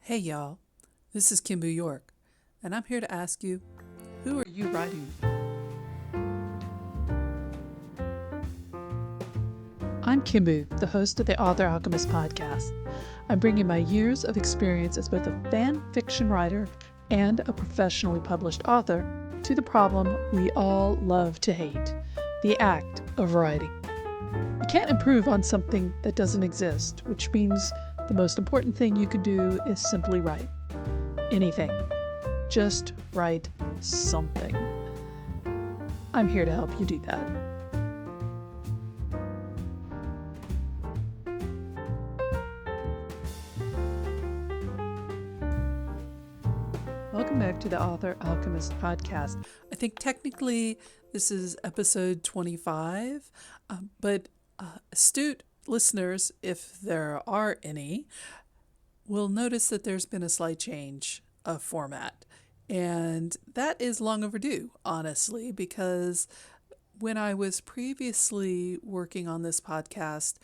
Hey y'all, this is Kimbu York, and I'm here to ask you, who are you writing? I'm Kimbu, the host of the Author Alchemist podcast. I'm bringing my years of experience as both a fan fiction writer and a professionally published author to the problem we all love to hate, the act of writing. You can't improve on something that doesn't exist, which means the most important thing you can do is simply write. Anything. Just write something. I'm here to help you do that. Welcome back to the Author Alchemist podcast. I think technically this is episode 25, but astute listeners, if there are any, will notice that there's been a slight change of format. And that is long overdue, honestly, because when I was previously working on this podcast,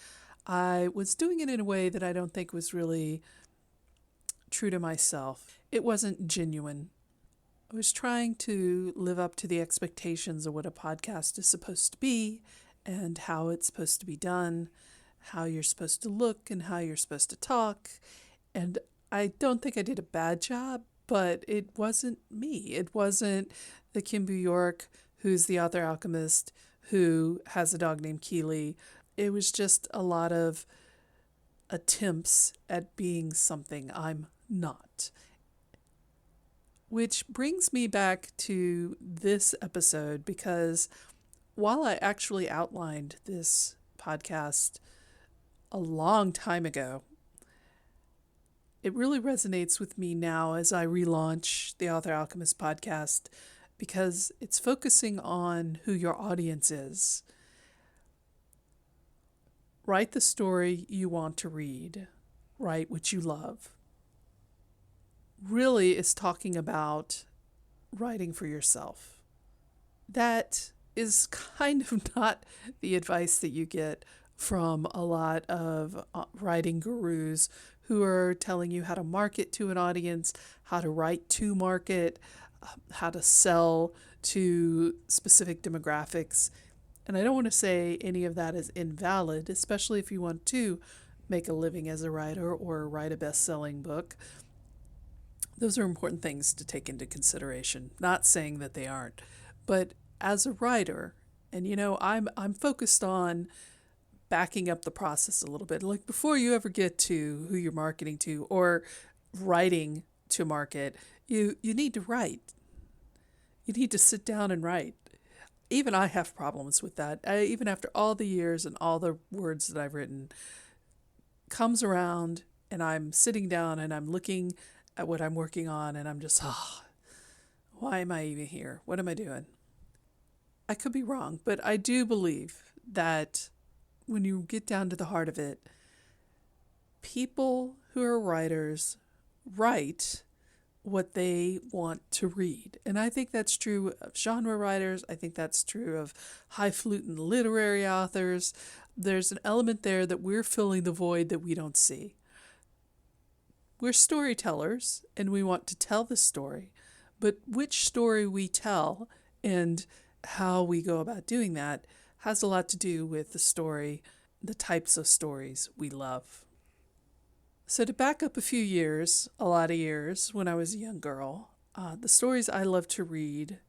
I was doing it in a way that I don't think was really true to myself. It wasn't genuine. I was trying to live up to the expectations of what a podcast is supposed to be and how it's supposed to be done, how you're supposed to look and how you're supposed to talk. And I don't think I did a bad job, but it wasn't me. It wasn't the Kimbu York, who's the author alchemist, who has a dog named Keely. It was just a lot of attempts at being something I'm not. Which brings me back to this episode because while I actually outlined this podcast a long time ago, it really resonates with me now as I relaunch the Author Alchemist podcast because it's focusing on who your audience is. Write the story you want to read. Write what you love. Really is talking about writing for yourself. That is kind of not the advice that you get from a lot of writing gurus who are telling you how to market to an audience, how to write to market, how to sell to specific demographics. And I don't want to say any of that is invalid, especially if you want to make a living as a writer or write a best-selling book. Those are important things to take into consideration. Not saying that they aren't, but as a writer, and I'm focused on backing up the process a little bit. Like before you ever get to who you're marketing to or writing to market, you need to write. You need to sit down and write. Even I have problems with that. Even after all the years and all the words that I've written, comes around and I'm sitting down and I'm looking at what I'm working on and I'm just, why am I even here? What am I doing? I could be wrong, but I do believe that when you get down to the heart of it, people who are writers write what they want to read. And I think that's true of genre writers. I think that's true of highfalutin literary authors. There's an element there that we're filling the void that we don't see. We're storytellers and we want to tell the story, but which story we tell and how we go about doing that has a lot to do with the story, the types of stories we love. So to back up a few years, a lot of years, when I was a young girl, the stories I loved to read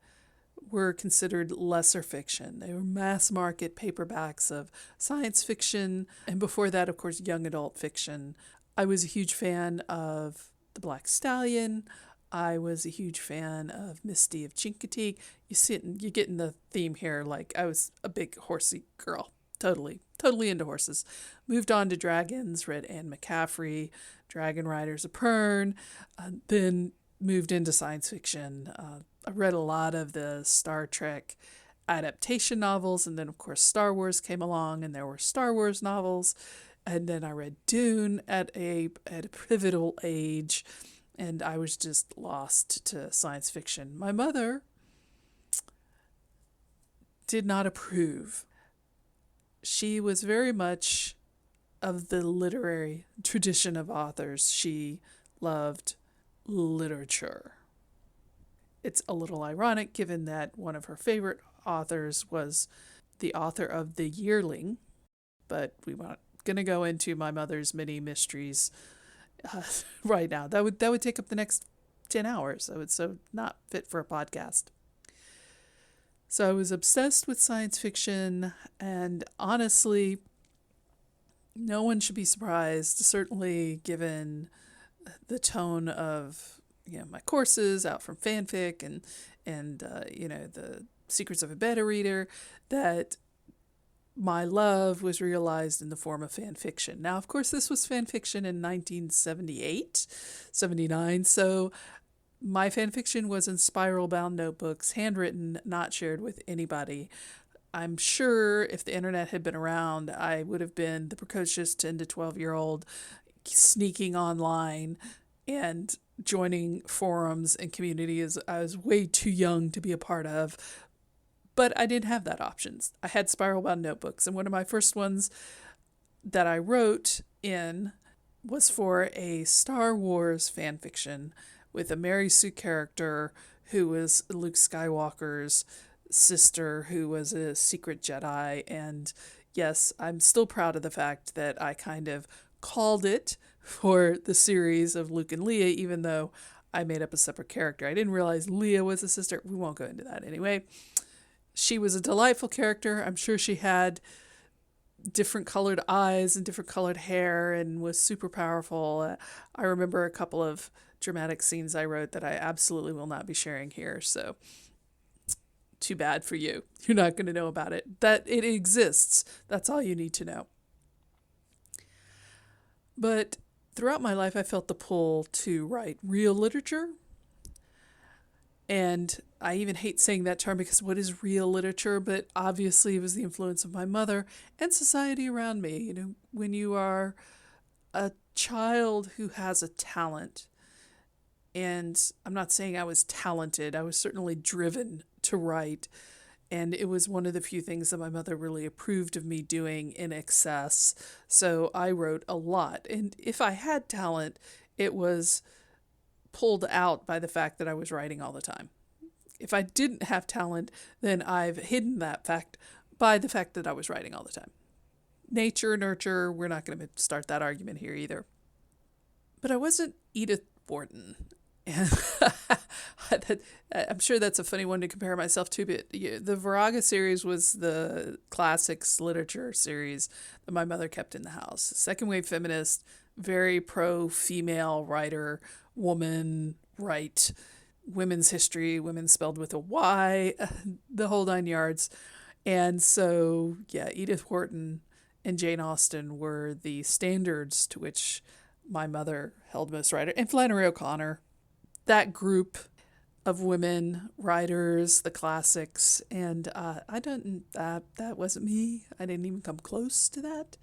were considered lesser fiction. They were mass market paperbacks of science fiction, and before that, of course, young adult fiction. I was a huge fan of The Black Stallion. I was a huge fan of Misty of Chincoteague. You're getting the theme here. Like I was a big horsey girl, totally into horses. Moved on to dragons, read Anne McCaffrey, Dragon Riders of Pern, then moved into science fiction. I read a lot of the Star Trek adaptation novels, and then of course Star Wars came along, and there were Star Wars novels. And then I read Dune at a pivotal age, and I was just lost to science fiction. My mother did not approve. She was very much of the literary tradition of authors. She loved literature. It's a little ironic given that one of her favorite authors was the author of The Yearling, but we weren't going to go into my mother's many mysteries right now. That would take up the next 10 hours. So not fit for a podcast. So I was obsessed with science fiction, and honestly, no one should be surprised, certainly given the tone of my courses out from fanfic and the secrets of a beta reader, that my love was realized in the form of fan fiction. Now, of course, this was fan fiction in 1978, 79, so my fan fiction was in spiral-bound notebooks, handwritten, not shared with anybody. I'm sure if the internet had been around, I would have been the precocious 10 to 12-year-old sneaking online and joining forums and communities I was way too young to be a part of. But I didn't have that options. I had spiral-bound notebooks, and one of my first ones that I wrote in was for a Star Wars fan fiction with a Mary Sue character who was Luke Skywalker's sister, who was a secret Jedi. And yes, I'm still proud of the fact that I kind of called it for the series of Luke and Leia, even though I made up a separate character. I didn't realize Leia was a sister. We won't go into that anyway. She was a delightful character. I'm sure she had different colored eyes and different colored hair and was super powerful. I remember a couple of dramatic scenes I wrote that I absolutely will not be sharing here. So too bad for you. You're not going to know about it. That it exists. That's all you need to know. But throughout my life, I felt the pull to write real literature. And I even hate saying that term because what is real literature? But obviously it was the influence of my mother and society around me. When you are a child who has a talent, and I'm not saying I was talented, I was certainly driven to write. And it was one of the few things that my mother really approved of me doing in excess. So I wrote a lot. And if I had talent, it was pulled out by the fact that I was writing all the time. If I didn't have talent, then I've hidden that fact by the fact that I was writing all the time. Nature, nurture, we're not going to start that argument here either. But I wasn't Edith Wharton. And I'm sure that's a funny one to compare myself to, but the Viraga series was the classics literature series that my mother kept in the house. Second wave feminist, very pro-female writer, woman, right, women's history, women spelled with a Y, the whole 9 yards. And so, Edith Wharton and Jane Austen were the standards to which my mother held most writer, and Flannery O'Connor. That group of women writers, the classics, and that wasn't me. I didn't even come close to that.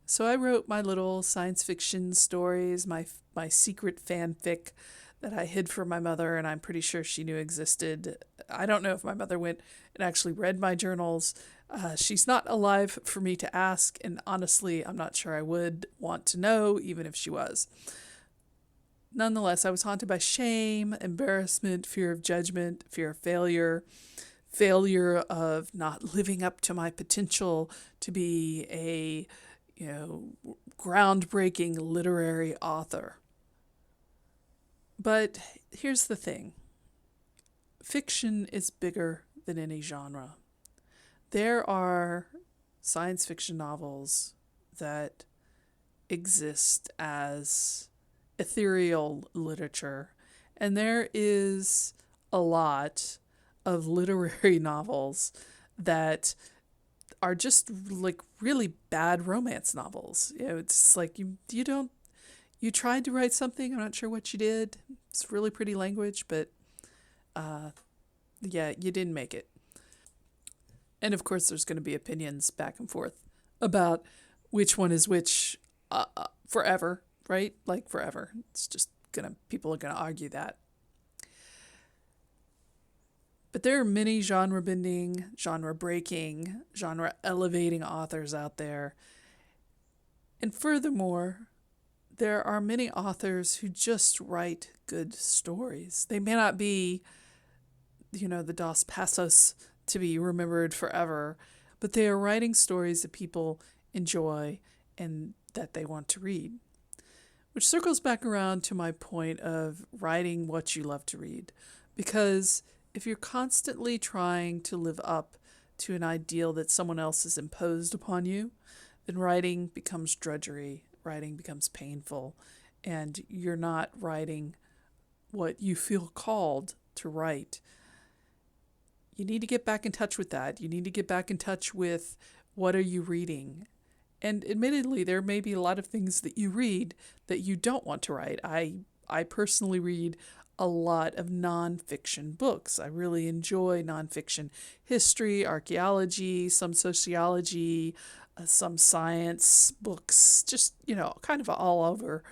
So I wrote my little science fiction stories, my secret fanfic that I hid from my mother, and I'm pretty sure she knew existed. I don't know if my mother went and actually read my journals. She's not alive for me to ask, and honestly, I'm not sure I would want to know, even if she was. Nonetheless, I was haunted by shame, embarrassment, fear of judgment, fear of failure of not living up to my potential to be a, groundbreaking literary author. But here's the thing. Fiction is bigger than any genre. There are science fiction novels that exist as ethereal literature, and there is a lot of literary novels that are just like really bad romance novels. It's like you tried to write something, I'm not sure what you did. It's really pretty language, but you didn't make it. And of course there's going to be opinions back and forth about which one is which forever. Right? Like forever. It's just people are gonna argue that. But there are many genre-bending, genre-breaking, genre-elevating authors out there. And furthermore, there are many authors who just write good stories. They may not be, the Dos Passos to be remembered forever, but they are writing stories that people enjoy and that they want to read. Which circles back around to my point of writing what you love to read. Because if you're constantly trying to live up to an ideal that someone else has imposed upon you, then writing becomes drudgery, writing becomes painful, and you're not writing what you feel called to write. You need to get back in touch with that. You need to get back in touch with what are you reading. And admittedly, there may be a lot of things that you read that you don't want to write. I personally read a lot of nonfiction books. I really enjoy nonfiction history, archaeology, some sociology, some science books, just, kind of all over.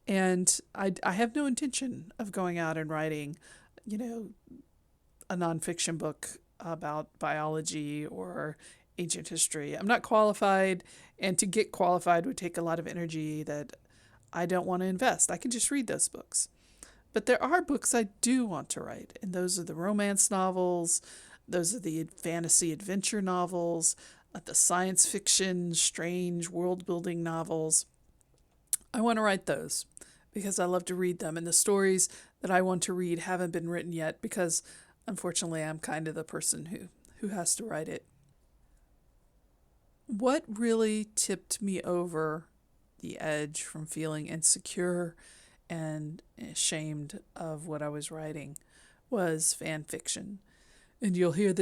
And I have no intention of going out and writing, a nonfiction book about biology or ancient history. I'm not qualified, and to get qualified would take a lot of energy that I don't want to invest. I can just read those books. But there are books I do want to write, and those are the romance novels, those are the fantasy adventure novels, the science fiction, strange world-building novels. I want to write those because I love to read them, and the stories that I want to read haven't been written yet because, unfortunately, I'm kind of the person who has to write it. What really tipped me over the edge from feeling insecure and ashamed of what I was writing was fan fiction. And you'll hear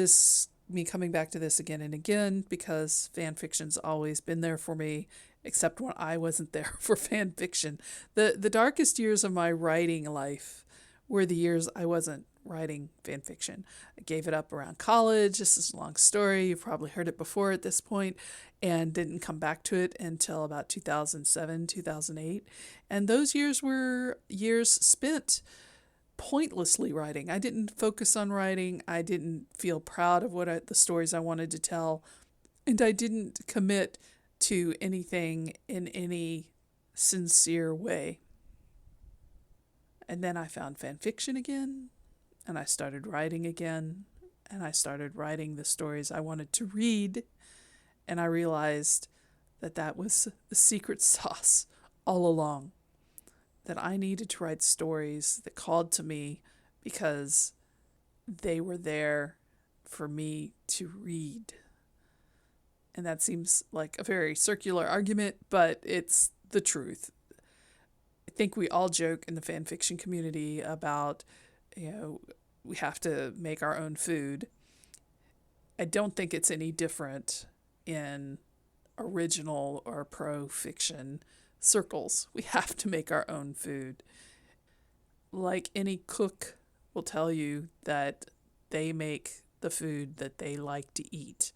me coming back to this again and again because fan fiction's always been there for me, except when I wasn't there for fan fiction. The darkest years of my writing life were the years I wasn't writing fan fiction. I gave it up around college. This is a long story. You've probably heard it before at this point, and didn't come back to it until about 2007, 2008. And those years were years spent pointlessly writing. I didn't focus on writing. I didn't feel proud of the stories I wanted to tell. And I didn't commit to anything in any sincere way. And then I found fan fiction again, and I started writing again, and I started writing the stories I wanted to read, and I realized that was the secret sauce all along, that I needed to write stories that called to me because they were there for me to read. And that seems like a very circular argument, but it's the truth. I think we all joke in the fan fiction community about, we have to make our own food. I don't think it's any different in original or pro-fiction circles. We have to make our own food. Like any cook will tell you that they make the food that they like to eat.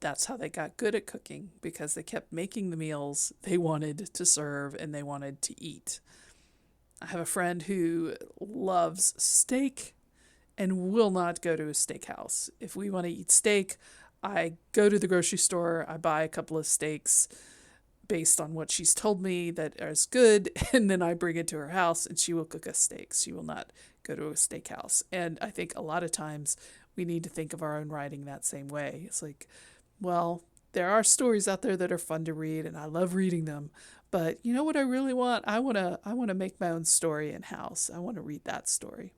That's how they got good at cooking, because they kept making the meals they wanted to serve and they wanted to eat. I have a friend who loves steak and will not go to a steakhouse. If we want to eat steak, I go to the grocery store, I buy a couple of steaks based on what she's told me that is good, and then I bring it to her house and she will cook us steaks. She will not go to a steakhouse. And I think a lot of times we need to think of our own writing that same way. It's like, well, there are stories out there that are fun to read and I love reading them, but you know what I really want? I want to make my own story in-house. I want to read that story.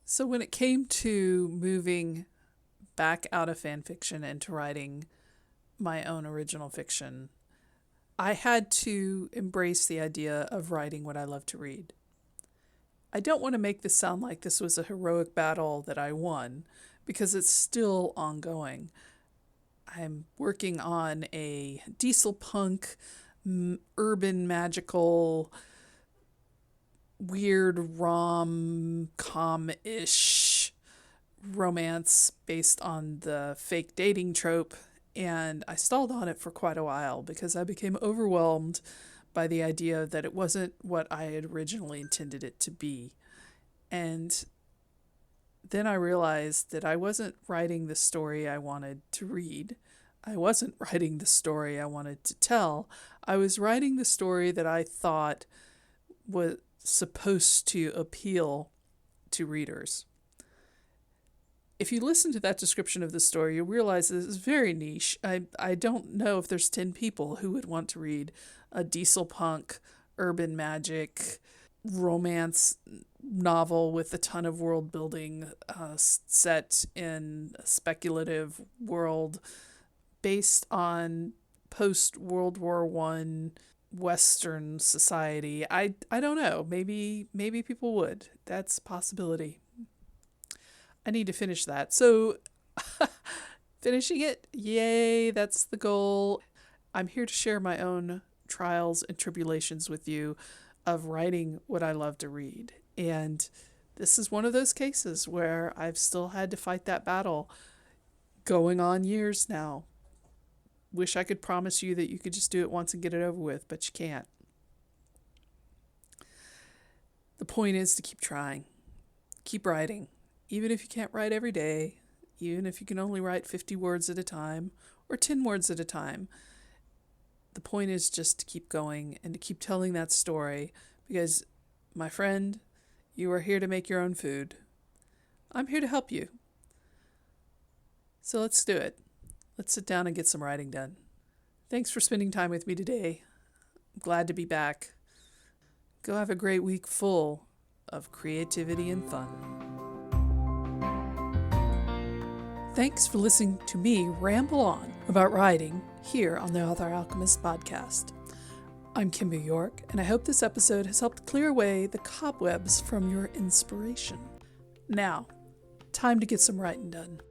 So when it came to moving back out of fan fiction and to writing my own original fiction, I had to embrace the idea of writing what I love to read. I don't want to make this sound like this was a heroic battle that I won, because it's still ongoing. I'm working on a diesel punk, urban magical, weird rom-com-ish romance based on the fake dating trope, and I stalled on it for quite a while because I became overwhelmed by the idea that it wasn't what I had originally intended it to be. And then I realized that I wasn't writing the story I wanted to read, I wasn't writing the story I wanted to tell. I was writing the story that I thought was supposed to appeal to readers. If you listen to that description of the story, you'll realize this is very niche. I don't know if there's 10 people who would want to read a diesel punk, urban magic, romance novel with a ton of world building set in a speculative world based on post-World War I Western society. I don't know. Maybe people would. That's a possibility. I need to finish that. So finishing it, yay, that's the goal. I'm here to share my own trials and tribulations with you of writing what I love to read. And this is one of those cases where I've still had to fight that battle going on years now. Wish I could promise you that you could just do it once and get it over with, but you can't. The point is to keep trying. Keep writing. Even if you can't write every day, even if you can only write 50 words at a time or 10 words at a time, the point is just to keep going and to keep telling that story because, my friend, you are here to make your own food. I'm here to help you. So let's do it. Let's sit down and get some writing done. Thanks for spending time with me today. I'm glad to be back. Go have a great week full of creativity and fun. Thanks for listening to me ramble on about writing here on the Author Alchemist podcast. I'm Kimber York, and I hope this episode has helped clear away the cobwebs from your inspiration. Now, time to get some writing done.